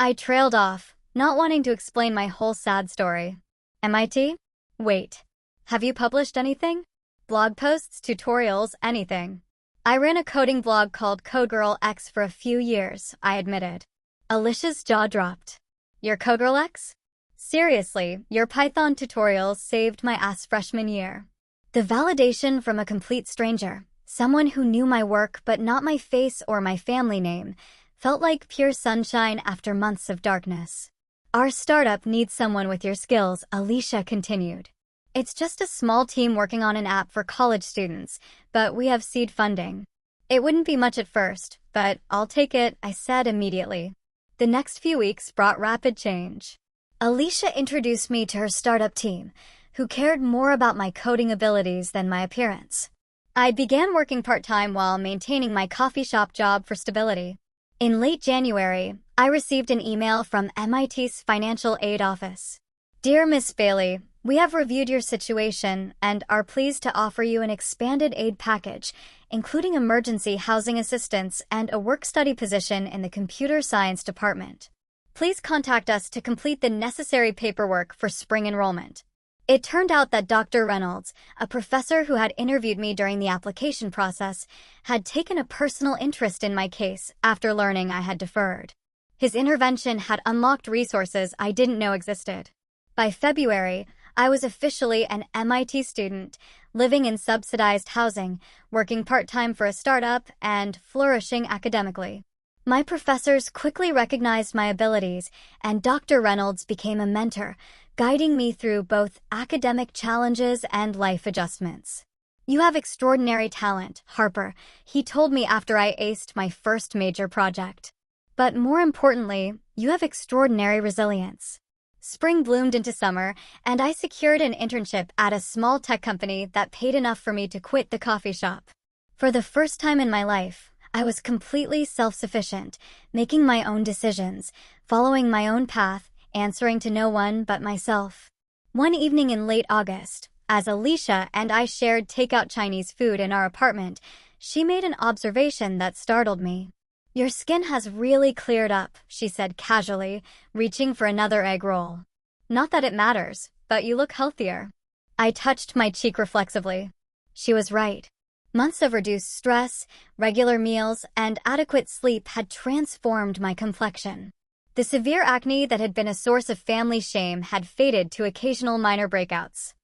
I trailed off, not wanting to explain my whole sad story. MIT? Wait. Have you published anything? Blog posts, tutorials, anything? I ran a coding blog called CodeGirlX for a few years, I admitted. Alicia's jaw dropped. Your CodeGirlX? Seriously, your Python tutorials saved my ass freshman year. The validation from a complete stranger, someone who knew my work but not my face or my family name, felt like pure sunshine after months of darkness. Our startup needs someone with your skills, Alicia continued. It's just a small team working on an app for college students, but we have seed funding. It wouldn't be much at first, but I'll take it, I said immediately. The next few weeks brought rapid change. Alicia introduced me to her startup team, who cared more about my coding abilities than my appearance. I began working part-time while maintaining my coffee shop job for stability. In late January, I received an email from MIT's financial aid office. Dear Miss Bailey, we have reviewed your situation and are pleased to offer you an expanded aid package, including emergency housing assistance and a work-study position in the computer science department. Please contact us to complete the necessary paperwork for spring enrollment. It turned out that Dr. Reynolds, a professor who had interviewed me during the application process, had taken a personal interest in my case after learning I had deferred. His intervention had unlocked resources I didn't know existed. By February, I was officially an MIT student, living in subsidized housing, working part-time for a startup, and flourishing academically. My professors quickly recognized my abilities, and Dr. Reynolds became a mentor, guiding me through both academic challenges and life adjustments. You have extraordinary talent, Harper, he told me after I aced my first major project. But more importantly, you have extraordinary resilience. Spring bloomed into summer, and I secured an internship at a small tech company that paid enough for me to quit the coffee shop. For the first time in my life, I was completely self-sufficient, making my own decisions, following my own path, answering to no one but myself. One evening in late August, as Alicia and I shared takeout Chinese food in our apartment, she made an observation that startled me. Your skin has really cleared up, she said casually, reaching for another egg roll. Not that it matters, but you look healthier. I touched my cheek reflexively. She was right. Months of reduced stress, regular meals, and adequate sleep had transformed my complexion. The severe acne that had been a source of family shame had faded to occasional minor breakouts.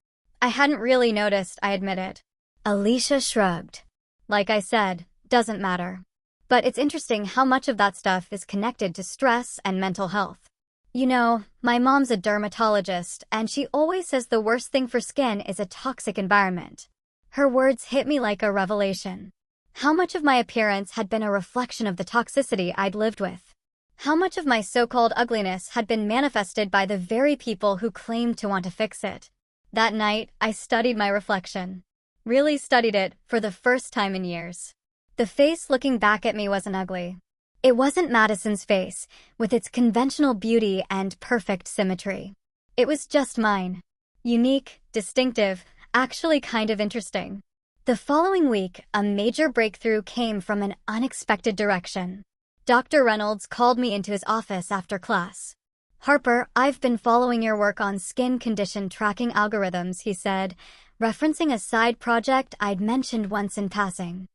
I hadn't really noticed, I admitted. Alicia shrugged. Like I said, doesn't matter. But it's interesting how much of that stuff is connected to stress and mental health. You know, my mom's a dermatologist, and she always says the worst thing for skin is a toxic environment. Her words hit me like a revelation. How much of my appearance had been a reflection of the toxicity I'd lived with? How much of my so-called ugliness had been manifested by the very people who claimed to want to fix it? That night, I studied my reflection. Really studied it for the first time in years. The face looking back at me wasn't ugly. It wasn't Madison's face, with its conventional beauty and perfect symmetry. It was just mine. Unique, distinctive, actually kind of interesting. The following week, a major breakthrough came from an unexpected direction. Dr. Reynolds called me into his office after class. Harper, I've been following your work on skin condition tracking algorithms, he said, referencing a side project I'd mentioned once in passing.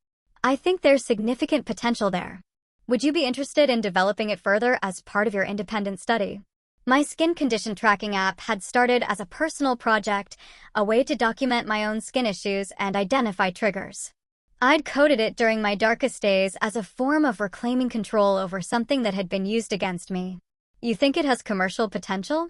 I think there's significant potential there. Would you be interested in developing it further as part of your independent study? My skin condition tracking app had started as a personal project, a way to document my own skin issues and identify triggers. I'd coded it during my darkest days as a form of reclaiming control over something that had been used against me. You think it has commercial potential?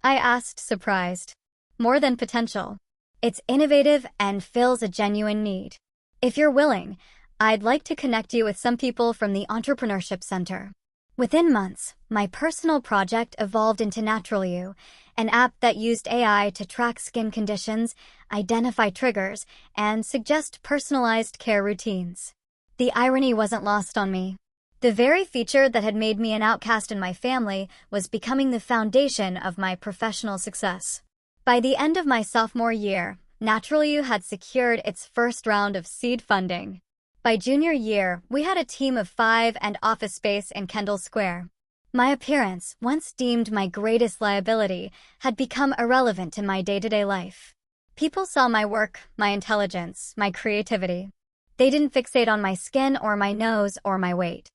I asked, surprised. More than potential. It's innovative and fills a genuine need. If you're willing, I'd like to connect you with some people from the Entrepreneurship Center. Within months, my personal project evolved into Natural You, an app that used AI to track skin conditions, identify triggers, and suggest personalized care routines. The irony wasn't lost on me. The very feature that had made me an outcast in my family was becoming the foundation of my professional success. By the end of my sophomore year, Natural You had secured its first round of seed funding. By junior year, we had a team of 5 and office space in Kendall Square. My appearance, once deemed my greatest liability, had become irrelevant to my day-to-day life. People saw my work, my intelligence, my creativity. They didn't fixate on my skin or my nose or my weight.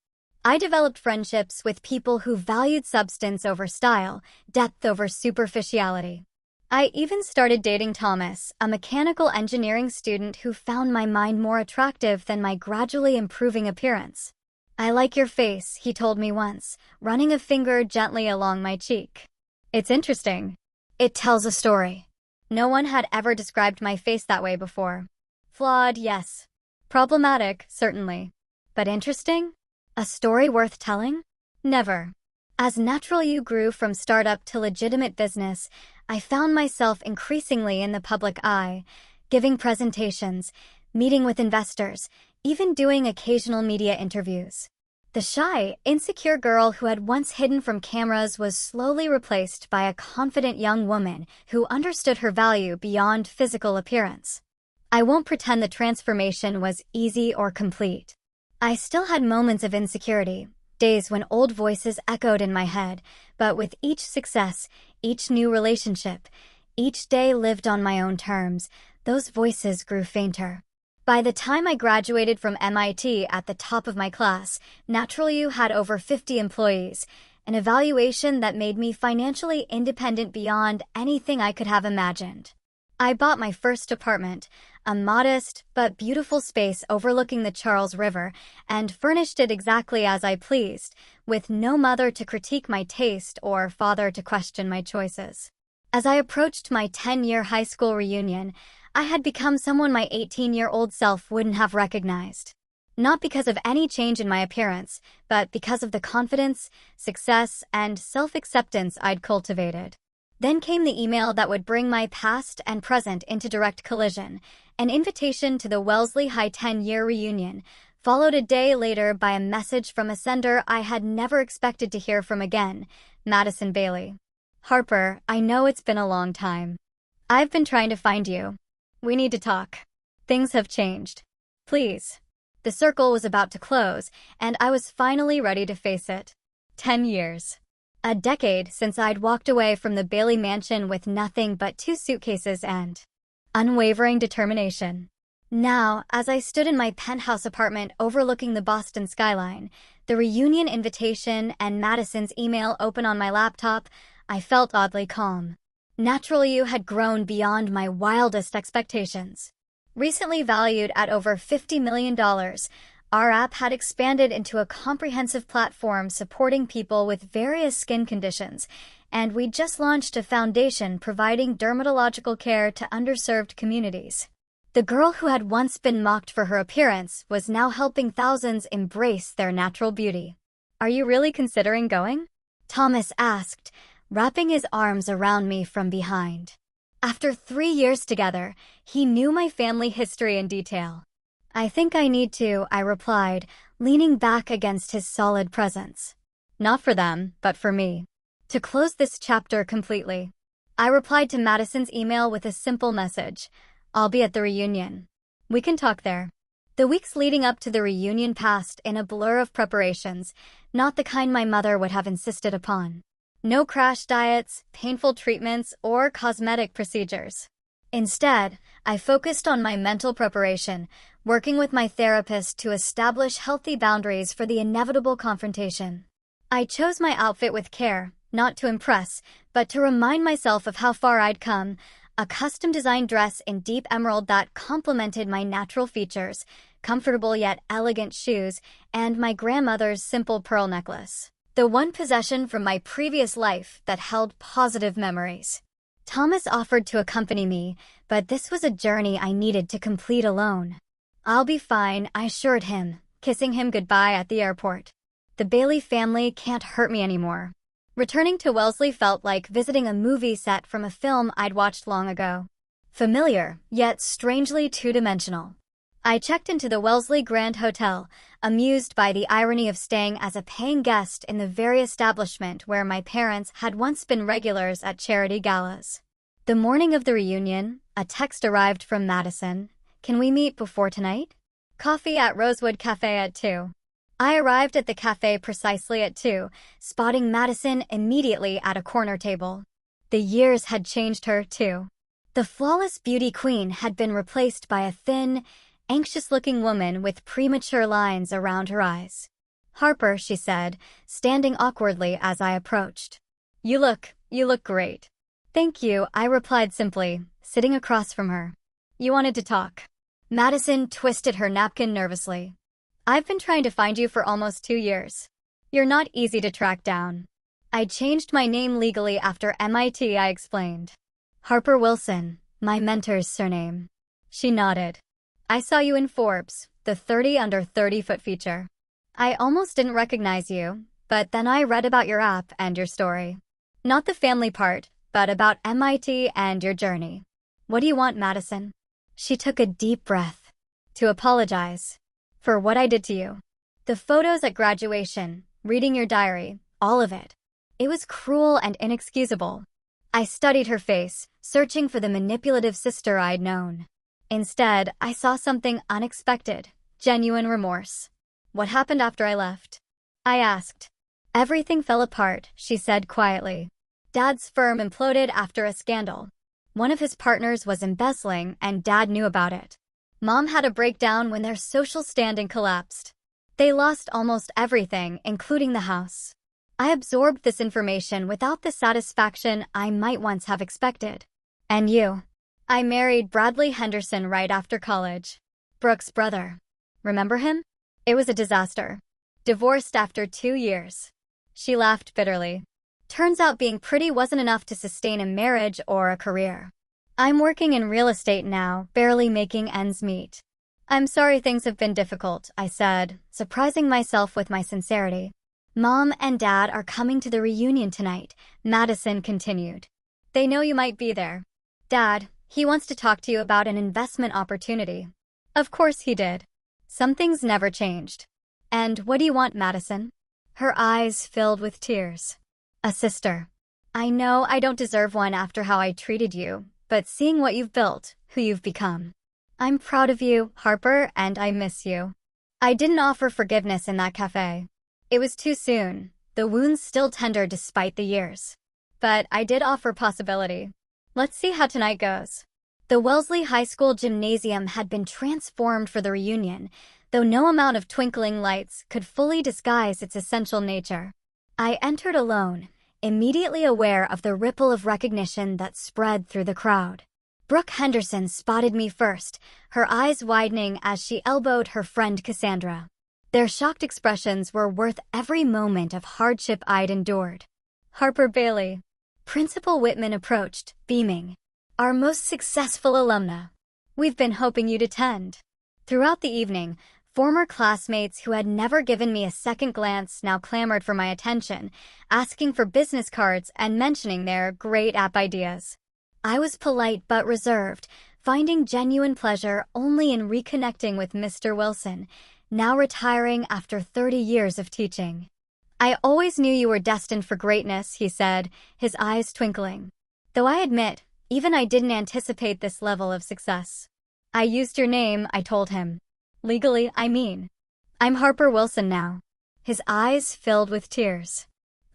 I developed friendships with people who valued substance over style, depth over superficiality. I even started dating Thomas, a mechanical engineering student who found my mind more attractive than my gradually improving appearance. "I like your face," he told me once, running a finger gently along my cheek. "It's interesting. It tells a story." No one had ever described my face that way before. Flawed, yes. Problematic, certainly. But interesting? A story worth telling? Never. As Natural You grew from startup to legitimate business, I found myself increasingly in the public eye, giving presentations, meeting with investors, even doing occasional media interviews. The shy, insecure girl who had once hidden from cameras was slowly replaced by a confident young woman who understood her value beyond physical appearance. I won't pretend the transformation was easy or complete. I still had moments of insecurity, days when old voices echoed in my head, but with each success, each new relationship, each day lived on my own terms, those voices grew fainter. By the time I graduated from MIT at the top of my class, Natural You had over 50 employees, an evaluation that made me financially independent beyond anything I could have imagined. I bought my first apartment, a modest but beautiful space overlooking the Charles River, and furnished it exactly as I pleased, with no mother to critique my taste or father to question my choices. As I approached my 10-year high school reunion, I had become someone my 18-year-old self wouldn't have recognized. Not because of any change in my appearance, but because of the confidence, success, and self-acceptance I'd cultivated. Then came the email that would bring my past and present into direct collision, an invitation to the Wellesley High 10-year reunion, followed a day later by a message from a sender I had never expected to hear from again, Madison Bailey. "Harper, I know it's been a long time. I've been trying to find you. We need to talk. Things have changed. Please." The circle was about to close, and I was finally ready to face it. 10 years. A decade since I'd walked away from the Bailey mansion with nothing but 2 suitcases and unwavering determination. Now, as I stood in my penthouse apartment overlooking the Boston skyline, the reunion invitation and Madison's email open on my laptop, I felt oddly calm. Natural You had grown beyond my wildest expectations. Recently valued at over $50 million, our app had expanded into a comprehensive platform supporting people with various skin conditions, and we just launched a foundation providing dermatological care to underserved communities. The girl who had once been mocked for her appearance was now helping thousands embrace their natural beauty. "Are you really considering going?" Thomas asked, wrapping his arms around me from behind. After 3 years together, he knew my family history in detail. "I think I need to," I replied, leaning back against his solid presence. "Not for them, but for me. To close this chapter completely." I replied to Madison's email with a simple message. "I'll be at the reunion. We can talk there." The weeks leading up to the reunion passed in a blur of preparations, not the kind my mother would have insisted upon. No crash diets, painful treatments, or cosmetic procedures. Instead, I focused on my mental preparation, working with my therapist to establish healthy boundaries for the inevitable confrontation. I chose my outfit with care, not to impress, but to remind myself of how far I'd come, a custom-designed dress in deep emerald that complemented my natural features, comfortable yet elegant shoes, and my grandmother's simple pearl necklace. The one possession from my previous life that held positive memories. Thomas offered to accompany me, but this was a journey I needed to complete alone. "I'll be fine," I assured him, kissing him goodbye at the airport. The Bailey family can't hurt me anymore. Returning to Wellesley felt like visiting a movie set from a film I'd watched long ago. Familiar, yet strangely two-dimensional. I checked into the Wellesley Grand Hotel, amused by the irony of staying as a paying guest in the very establishment where my parents had once been regulars at charity galas. The morning of the reunion, a text arrived from Madison. "Can we meet before tonight? Coffee at Rosewood Cafe at 2. I arrived at the cafe precisely at 2, spotting Madison immediately at a corner table. The years had changed her, too. The flawless beauty queen had been replaced by a thin, anxious-looking woman with premature lines around her eyes. "Harper," she said, standing awkwardly as I approached. You look great." "Thank you," I replied simply, sitting across from her. "You wanted to talk." Madison twisted her napkin nervously. "I've been trying to find you for almost 2 years. You're not easy to track down." "I changed my name legally after MIT," I explained. "Harper Wilson, my mentor's surname." She nodded. "I saw you in Forbes, the 30 under 30-foot feature. I almost didn't recognize you, but then I read about your app and your story. Not the family part, but about MIT and your journey. What do you want, Madison?" She took a deep breath. "To apologize. For what I did to you. The photos at graduation, reading your diary, all of it. It was cruel and inexcusable." I studied her face, searching for the manipulative sister I'd known. Instead, I saw something unexpected, genuine remorse. "What happened after I left?" I asked. "Everything fell apart," she said quietly. "Dad's firm imploded after a scandal. One of his partners was embezzling, and Dad knew about it. Mom had a breakdown when their social standing collapsed. They lost almost everything, including the house. I absorbed this information without the satisfaction I might once have expected. And you?" "I married Bradley Henderson right after college. Brooke's brother. Remember him? It was a disaster. Divorced after 2 years." She laughed bitterly. "Turns out being pretty wasn't enough to sustain a marriage or a career. I'm working in real estate now, barely making ends meet." "I'm sorry things have been difficult," I said, surprising myself with my sincerity. "Mom and Dad are coming to the reunion tonight," Madison continued. "They know you might be there. Dad, he wants to talk to you about an investment opportunity." Of course he did. Some things never changed. "And what do you want, Madison?" Her eyes filled with tears. "A sister. I know I don't deserve one after how I treated you, but seeing what you've built, who you've become. I'm proud of you, Harper, and I miss you." I didn't offer forgiveness in that cafe. It was too soon, the wounds still tender despite the years. But I did offer possibility. "Let's see how tonight goes." The Wellesley High School gymnasium had been transformed for the reunion, though no amount of twinkling lights could fully disguise its essential nature. I entered alone, immediately aware of the ripple of recognition that spread through the crowd. Brooke Henderson spotted me first, her eyes widening as she elbowed her friend Cassandra. Their shocked expressions were worth every moment of hardship I'd endured. "Harper Bailey." Principal Whitman approached, beaming. "Our most successful alumna. We've been hoping you'd attend." Throughout the evening, former classmates who had never given me a second glance now clamored for my attention, asking for business cards and mentioning their great app ideas. I was polite but reserved, finding genuine pleasure only in reconnecting with Mr. Wilson, now retiring after 30 years of teaching. "I always knew you were destined for greatness," he said, his eyes twinkling. "Though I admit, even I didn't anticipate this level of success." "I used your name," I told him. "Legally, I mean. I'm Harper Wilson now." His eyes filled with tears.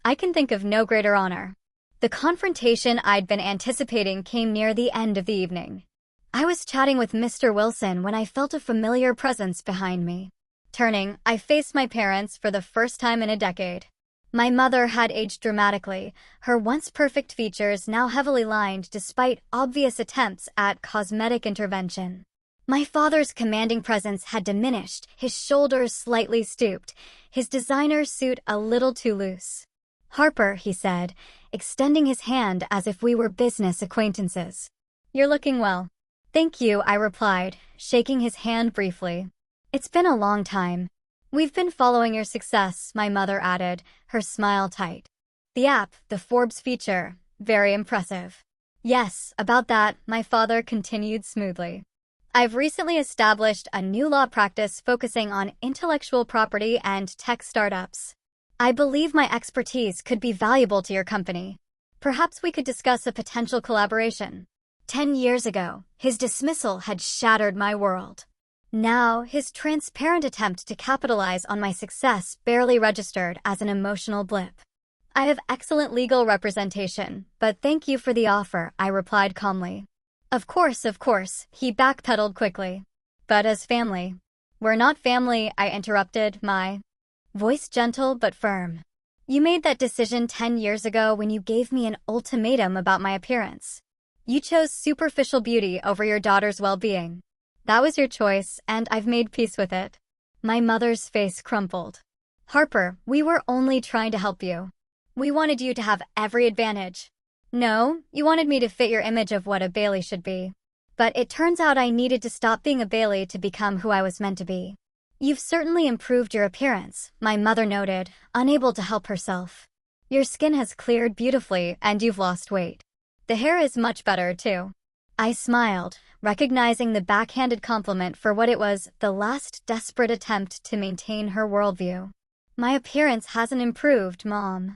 I can think of no greater honor. The confrontation I'd been anticipating came near the end of the evening. I was chatting with Mr. Wilson when I felt a familiar presence behind me. Turning, I faced my parents for the first time in a decade. My mother had aged dramatically, her once perfect features now heavily lined despite obvious attempts at cosmetic intervention. My father's commanding presence had diminished, his shoulders slightly stooped, his designer suit a little too loose. "Harper," he said, extending his hand as if we were business acquaintances. "You're looking well." "Thank you," I replied, shaking his hand briefly. "It's been a long time." "We've been following your success," my mother added, her smile tight. "The app, the Forbes feature, very impressive." "Yes, about that," my father continued smoothly. "I've recently established a new law practice focusing on intellectual property and tech startups. I believe my expertise could be valuable to your company. Perhaps we could discuss a potential collaboration." 10 years ago, his dismissal had shattered my world. Now, his transparent attempt to capitalize on my success barely registered as an emotional blip. "I have excellent legal representation, but thank you for the offer," I replied calmly. Of course, he backpedaled quickly. "But as family." "We're not family," I interrupted, my voice gentle but firm. "You made that decision 10 years ago when you gave me an ultimatum about my appearance. You chose superficial beauty over your daughter's well-being. That was your choice, and I've made peace with it." My mother's face crumpled. "Harper, we were only trying to help you. We wanted you to have every advantage. No, you wanted me to fit your image of what a Bailey should be. But it turns out I needed to stop being a Bailey to become who I was meant to be." "You've certainly improved your appearance," my mother noted, unable to help herself. "Your skin has cleared beautifully, and you've lost weight. The hair is much better, too." I smiled, recognizing the backhanded compliment for what it was, the last desperate attempt to maintain her worldview. "My appearance hasn't improved, Mom.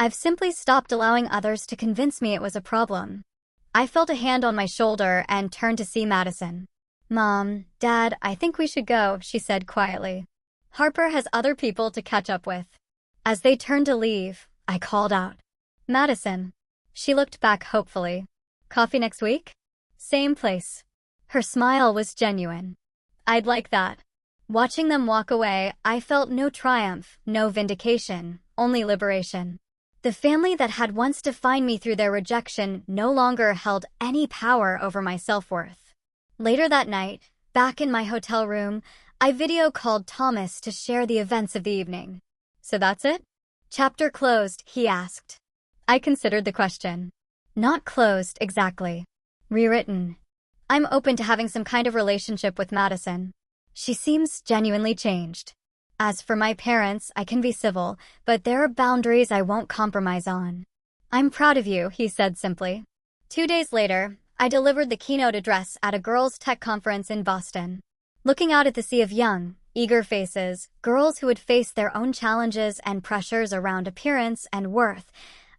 I've simply stopped allowing others to convince me it was a problem." I felt a hand on my shoulder and turned to see Madison. "Mom, Dad, I think we should go," she said quietly. "Harper has other people to catch up with." As they turned to leave, I called out, "Madison." She looked back hopefully. "Coffee next week?" "Same place." Her smile was genuine. "I'd like that." Watching them walk away, I felt no triumph, no vindication, only liberation. The family that had once defined me through their rejection no longer held any power over my self-worth. Later that night, back in my hotel room, I video called Thomas to share the events of the evening. "So that's it? Chapter closed?" he asked. I considered the question. "Not closed, exactly. Rewritten. I'm open to having some kind of relationship with Madison. She seems genuinely changed. As for my parents, I can be civil, but there are boundaries I won't compromise on." "I'm proud of you," he said simply. 2 days later, I delivered the keynote address at a girls' tech conference in Boston. Looking out at the sea of young, eager faces, girls who had faced their own challenges and pressures around appearance and worth,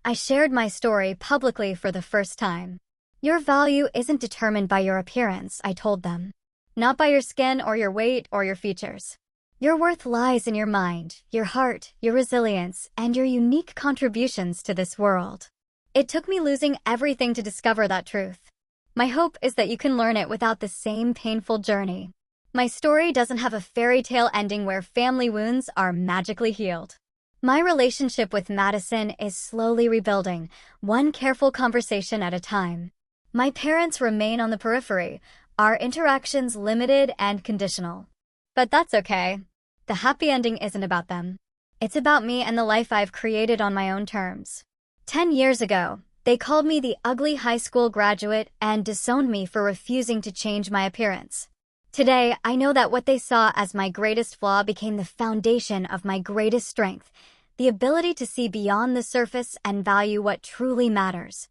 I shared my story publicly for the first time. "Your value isn't determined by your appearance," I told them. "Not by your skin or your weight or your features. Your worth lies in your mind, your heart, your resilience, and your unique contributions to this world." It took me losing everything to discover that truth. My hope is that you can learn it without the same painful journey. My story doesn't have a fairy tale ending where family wounds are magically healed. My relationship with Madison is slowly rebuilding, one careful conversation at a time. My parents remain on the periphery, our interactions limited and conditional. But that's okay. The happy ending isn't about them. It's about me and the life I've created on my own terms. 10 years ago, they called me the ugly high school graduate and disowned me for refusing to change my appearance. Today, I know that what they saw as my greatest flaw became the foundation of my greatest strength, the ability to see beyond the surface and value what truly matters.